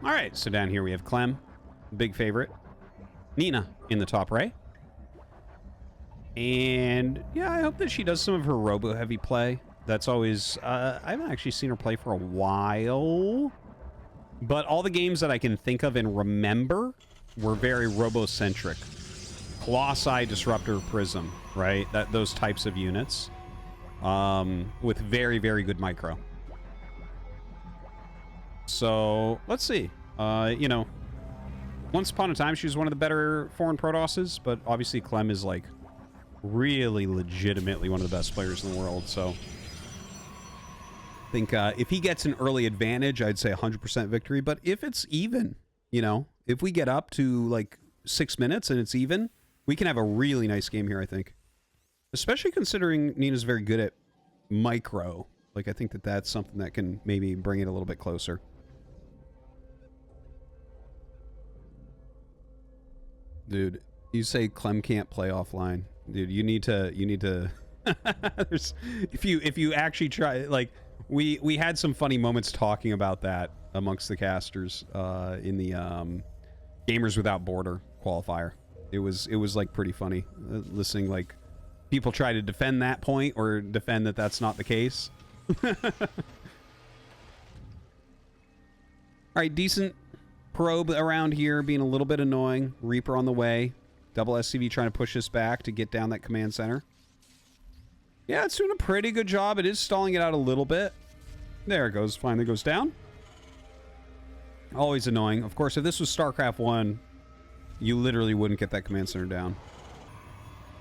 All right, so down here we have Clem, big favorite. Nina in the top right. And yeah, I hope that she does some of her robo-heavy play. That's always... I haven't actually seen her play for a while. But all the games that I can think of and remember were very robo-centric. Colossi, Disruptor, Prism, right? Those types of units. With very, very good micro. So, let's see. You know, once upon a time, she was one of the better foreign Protosses, but obviously Clem is, like, really legitimately one of the best players in the world, so... I think if he gets an early advantage, I'd say 100% victory, but if it's even, you know, if we get up to, like, 6 minutes and it's even, we can have a really nice game here, I think. Especially considering Nina's very good at micro. Like, I think that that's something that can maybe bring it a little bit closer. Dude, you say Clem can't play offline. Dude, you need to if you actually try, like, we had some funny moments talking about that amongst the casters in the Gamers Without Border qualifier. It was like pretty funny listening, like, people try to defend that point or defend that that's not the case. All right, decent probe around here, being a little bit annoying. Reaper on the way. Double SCV trying to push us back to get down that command center. Yeah, it's doing a pretty good job. It is stalling it out a little bit. There it goes. Finally goes down. Always annoying. Of course, if this was StarCraft 1, you literally wouldn't get that command center down.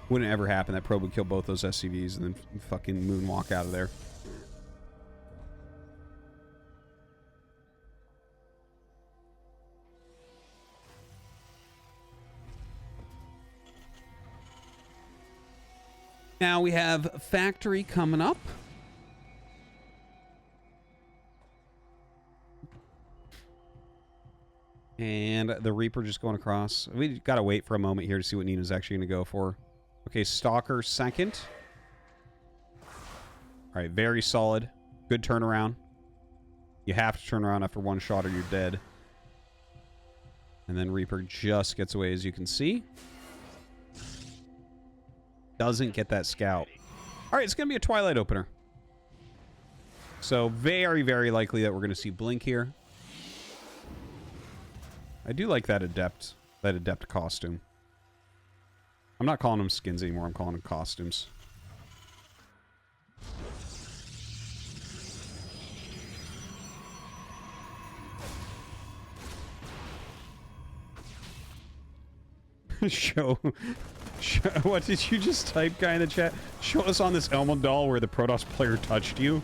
Wouldn't ever happen. That probe would kill both those SCVs and then fucking moonwalk out of there. Now we have Factory coming up. And the Reaper just going across. We got to wait for a moment here to see what Nina's actually going to go for. Okay, Stalker second. All right, very solid. Good turnaround. You have to turn around after one shot or you're dead. And then Reaper just gets away, as you can see. Doesn't get that scout. All right, it's going to be a Twilight opener. So very, very likely that we're going to see Blink here. I do like that adept costume. I'm not calling them skins anymore. I'm calling them costumes. Show, what did you just type, guy in the chat? Show us on this Elmo doll where the Protoss player touched you.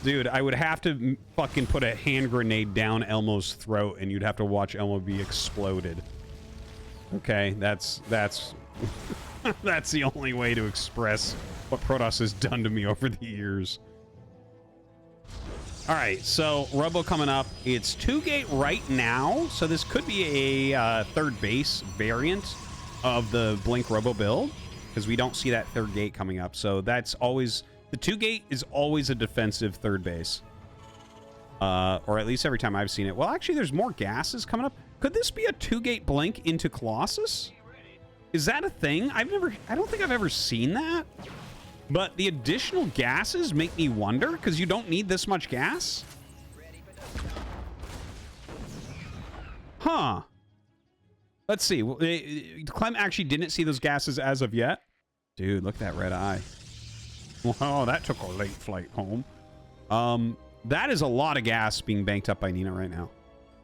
Dude, I would have to fucking put a hand grenade down Elmo's throat and you'd have to watch Elmo be exploded. Okay, that's that's the only way to express what Protoss has done to me over the years. All right, so Robo coming up. It's 2-gate right now, so this could be a third base variant of the Blink Robo build, because we don't see that third gate coming up. So that's always... The 2-gate is always a defensive third base. Or at least every time I've seen it. Well, actually, there's more gases coming up. Could this be a 2-gate Blink into Colossus? Is that a thing? I don't think I've ever seen that. But the additional gases make me wonder, because you don't need this much gas. Huh. Let's see. Clem actually didn't see those gases as of yet. Dude, look at that red eye. Wow, that took a late flight home. That is a lot of gas being banked up by Nina right now.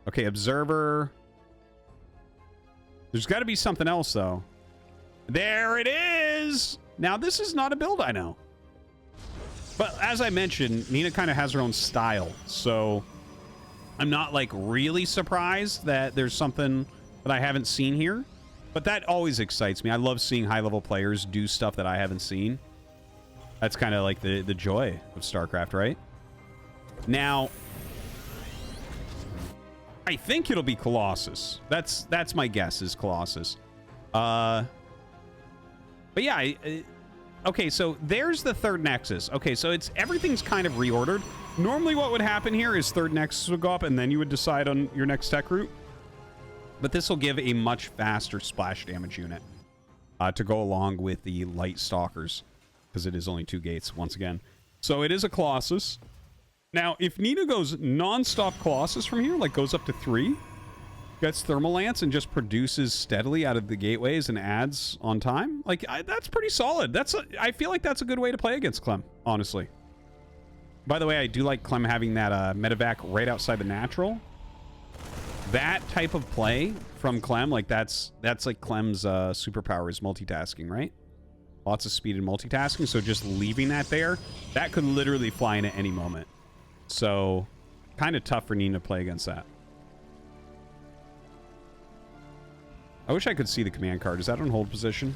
Okay, Observer. There's got to be something else, though. There it is! Now, this is not a build I know. But as I mentioned, Nina kind of has her own style. So I'm not, like, really surprised that there's something that I haven't seen here. But that always excites me. I love seeing high-level players do stuff that I haven't seen. That's kind of like the joy of StarCraft, right? Now, I think it'll be Colossus. That's my guess, is Colossus. But yeah, okay, so there's the third Nexus. Okay, so everything's kind of reordered. Normally what would happen here is third nexus would go up and then you would decide on your next tech route. But this will give a much faster splash damage unit to go along with the light stalkers, because it is only 2 gates once again. So it is a Colossus. Now, if Nina goes non-stop Colossus from here, like goes up to 3, gets Thermal Lance and just produces steadily out of the gateways and adds on time, like that's pretty solid. I feel like that's a good way to play against Clem, honestly. By the way, I do like Clem having that medevac right outside the natural. That type of play from Clem, like that's like Clem's superpower is multitasking, right? Lots of speed and multitasking, so just leaving that there, that could literally fly in at any moment. So, kind of tough for Nina to play against that. I wish I could see the command card. Is that on hold position?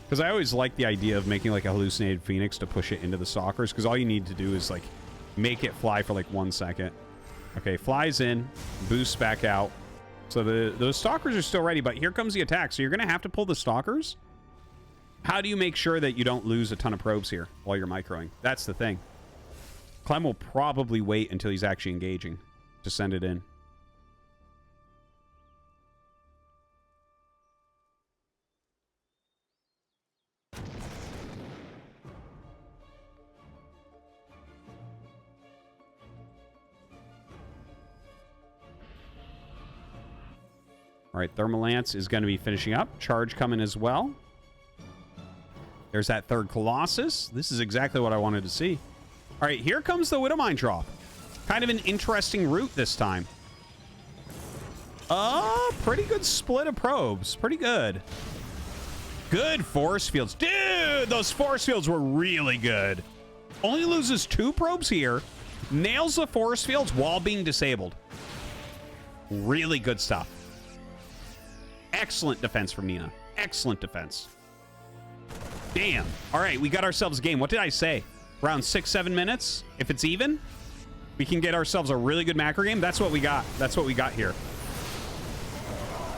Because I always like the idea of making like a hallucinated Phoenix to push it into the stalkers, because all you need to do is like make it fly for like 1 second. Okay, flies in, boosts back out. So those stalkers are still ready, but here comes the attack. So you're going to have to pull the stalkers. How do you make sure that you don't lose a ton of probes here while you're microing? That's the thing. Clem will probably wait until he's actually engaging to send it in. All right, Thermal Lance is going to be finishing up. Charge coming as well. There's that third Colossus. This is exactly what I wanted to see. All right, here comes the Widowmine drop. Kind of an interesting route this time. Pretty good split of probes. Pretty good. Good force fields. Dude, those force fields were really good. Only loses 2 probes here. Nails the force fields while being disabled. Really good stuff. Excellent defense from Nina. Excellent defense. Damn. All right, we got ourselves a game. What did I say? Around 6-7 minutes. If it's even, we can get ourselves a really good macro game. That's what we got. That's what we got here.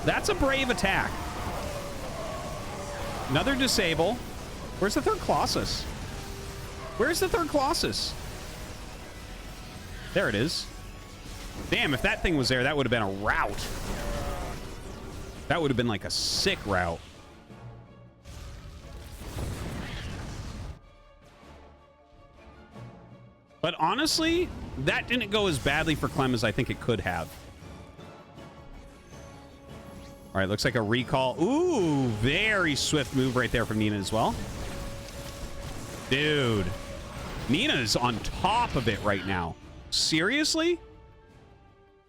That's a brave attack. Another disable. Where's the third Colossus? Where's the third Colossus? There it is. Damn, if that thing was there, that would have been a rout. That would have been like a sick route. But honestly, that didn't go as badly for Clem as I think it could have. All right, looks like a recall. Ooh, very swift move right there from Nina as well. Dude, Nina is on top of it right now. Seriously?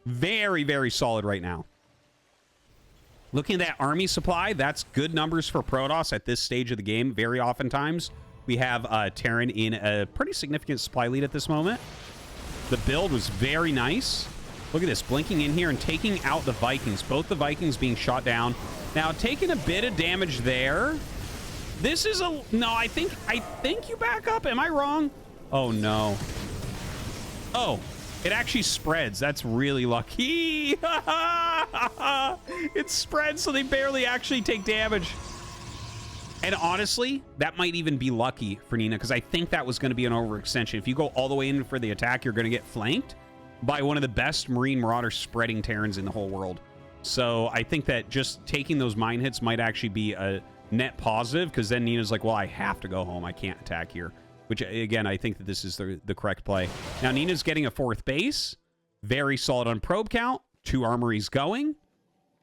Very, very solid right now. Looking at that army supply, that's good numbers for Protoss at this stage of the game. Very oftentimes, we have Terran in a pretty significant supply lead at this moment. The build was very nice. Look at this, blinking in here and taking out the Vikings. Both the Vikings being shot down. Now, taking a bit of damage there. This is a... No, I think you back up. Am I wrong? Oh, no. Oh, it actually spreads. That's really lucky. It spreads, so they barely actually take damage. And honestly, that might even be lucky for Nina, because I think that was going to be an overextension. If you go all the way in for the attack, you're going to get flanked by one of the best Marine Marauder spreading Terrans in the whole world. So I think that just taking those mine hits might actually be a net positive, because then Nina's like, well, I have to go home. I can't attack here. Which, again, I think that this is the correct play. Now, Nina's getting a 4th base. Very solid on probe count. 2 armories going.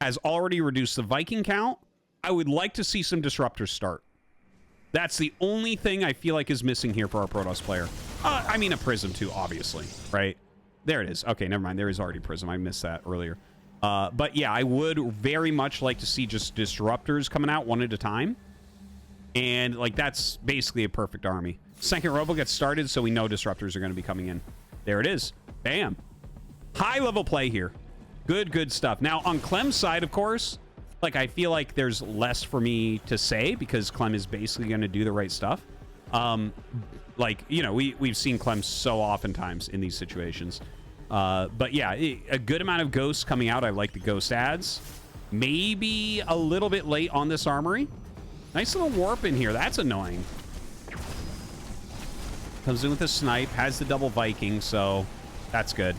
Has already reduced the Viking count. I would like to see some disruptors start. That's the only thing I feel like is missing here for our Protoss player. I mean, a Prism, too, obviously, right? There it is. Okay, never mind. There is already Prism. I missed that earlier. But, yeah, I would very much like to see just disruptors coming out one at a time. And, like, that's basically a perfect army. Second robo gets started, so we know disruptors are going to be coming in. There it is. Bam. High-level play here. Good stuff. Now, on Clem's side, of course, like, I feel like there's less for me to say because Clem is basically going to do the right stuff. Like, you know, we've seen Clem so oftentimes in these situations. But, yeah, a good amount of ghosts coming out. I like the ghost ads. Maybe a little bit late on this armory. Nice little warp in here. That's annoying. Comes in with a snipe, has the double Viking, so that's good.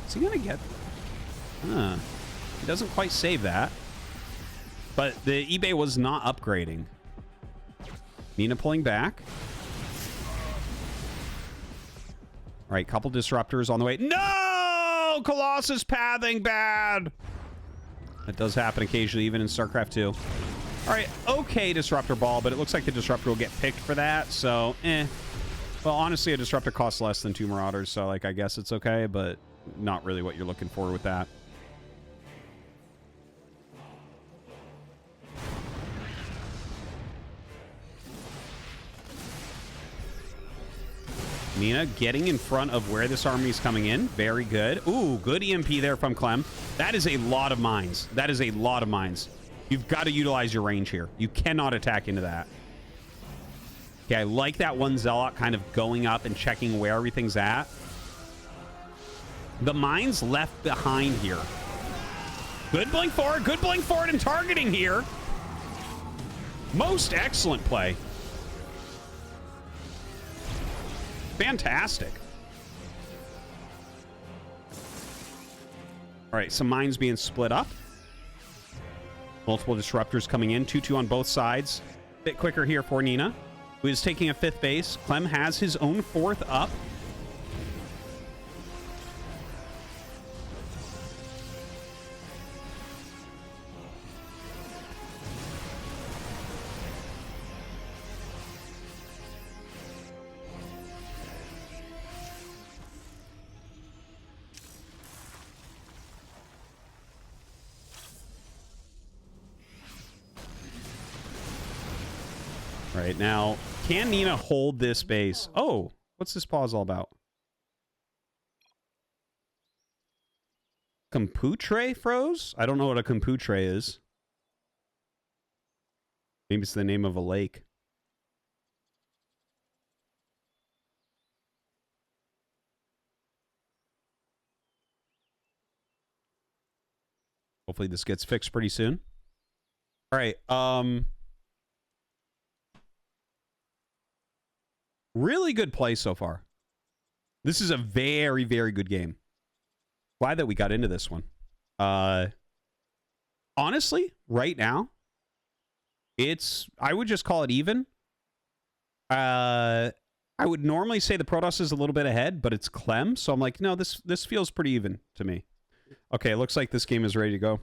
Is he gonna get... He doesn't quite save that. But the eBay was not upgrading. Nina pulling back. All right, couple disruptors on the way. No! Colossus pathing bad! That does happen occasionally, even in StarCraft 2. All right, okay disruptor ball, but it looks like the disruptor will get picked for that, so Well, honestly, a disruptor costs less than 2 Marauders, so like I guess it's okay, but not really what you're looking for with that. Nina getting in front of where this army is coming in. Very good. Ooh, good EMP there from Clem. That is a lot of mines. That is a lot of mines. You've got to utilize your range here. You cannot attack into that. Okay, I like that one Zealot kind of going up and checking where everything's at. The mines left behind here. Good blink forward and targeting here. Most excellent play. Fantastic. All right, some mines being split up. Multiple disruptors coming in. 2-2 on both sides. Bit quicker here for Nina, who is taking a 5th base. Clem has his own 4th up. Right now, can Nina hold this base? Oh, what's this pause all about? Computre froze? I don't know what a computre is. Maybe it's the name of a lake. Hopefully this gets fixed pretty soon. All right, really good play so far. This is a very, very good game. Glad that we got into this one. Honestly, right now, I would just call it even. I would normally say the Protoss is a little bit ahead, but it's Clem, so I'm like, no, this feels pretty even to me. Okay, it looks like this game is ready to go.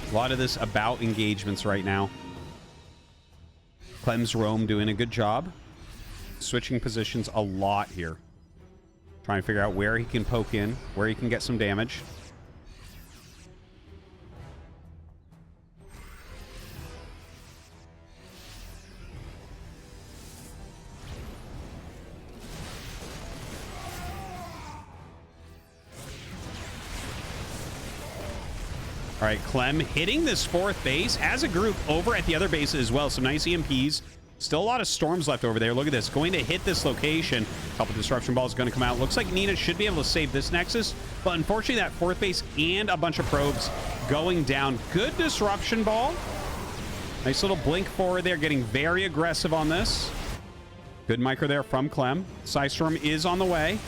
A lot of this about engagements right now. Clem's Roam doing a good job. Switching positions a lot here. Trying to figure out where he can poke in, where he can get some damage. All right, Clem hitting this 4th base as a group over at the other base as well. Some nice EMPs. Still a lot of storms left over there. Look at this. Going to hit this location. A couple disruption balls going to come out. Looks like Nina should be able to save this Nexus. But unfortunately, that 4th base and a bunch of probes going down. Good disruption ball. Nice little blink forward there. Getting very aggressive on this. Good micro there from Clem. Psystorm is on the way.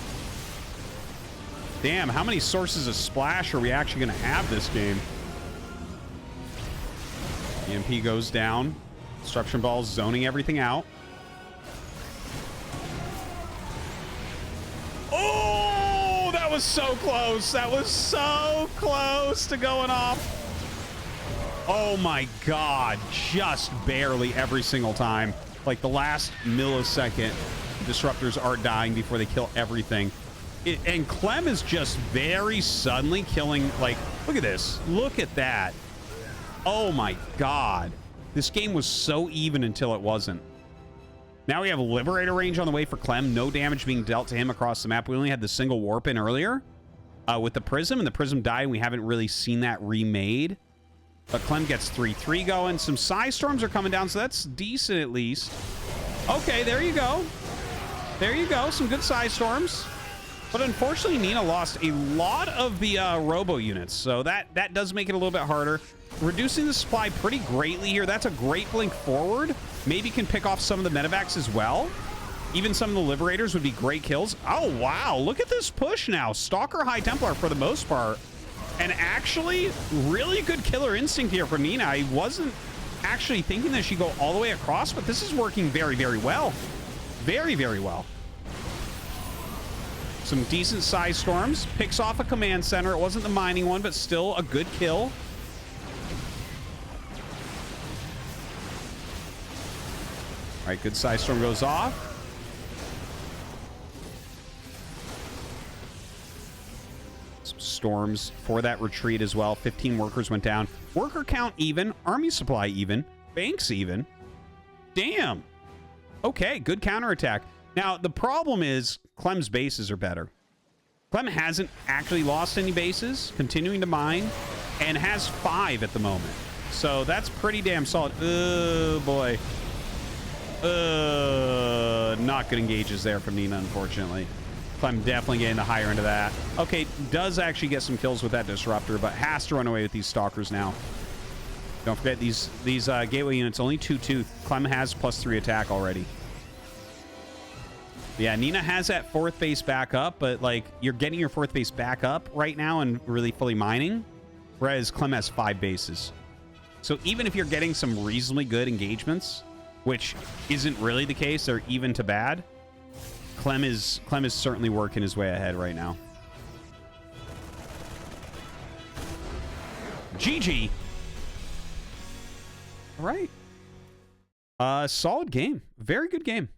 Damn, how many sources of splash are we actually going to have this game? EMP goes down. Disruption balls zoning everything out. Oh, that was so close. That was so close to going off. Oh my God. Just barely every single time. Like the last millisecond, disruptors are dying before they kill everything. And Clem is just very suddenly killing, like, look at this. Look at that. Oh my God. This game was so even until it wasn't. Now we have Liberator range on the way for Clem. No damage being dealt to him across the map. We only had the single warp in earlier with the Prism, and the Prism died, and we haven't really seen that remade. But Clem gets 3-3 going. Some Psystorms are coming down, so that's decent at least. Okay, there you go. There you go. Some good size storms. But unfortunately, Nina lost a lot of the robo units. So that does make it a little bit harder. Reducing the supply pretty greatly here. That's a great blink forward. Maybe can pick off some of the medevacs as well. Even some of the liberators would be great kills. Oh, wow. Look at this push now. Stalker High Templar for the most part. And actually, really good killer instinct here for Nina. I wasn't actually thinking that she'd go all the way across, but this is working very, very well. Very, very well. Some decent size storms. Picks off a command center. It wasn't the mining one, but still a good kill. All right, good size storm goes off. Some storms for that retreat as well. 15 workers went down. Worker count even. Army supply even. Banks even. Damn. Okay, good counterattack. Now, the problem is Clem's bases are better. Clem hasn't actually lost any bases, continuing to mine, and has 5 at the moment. So that's pretty damn solid. Oh, boy. Not good engages there from Nina, unfortunately. Clem definitely getting the higher end of that. Okay, does actually get some kills with that disruptor, but has to run away with these stalkers now. Don't forget, these gateway units, only 2/2. Clem has +3 attack already. Yeah, Nina has that 4th base back up, but like you're getting your 4th base back up right now and really fully mining, whereas Clem has 5 bases. So even if you're getting some reasonably good engagements, which isn't really the case, they're even to bad, Clem is certainly working his way ahead right now. GG. All right. Solid game. Very good game.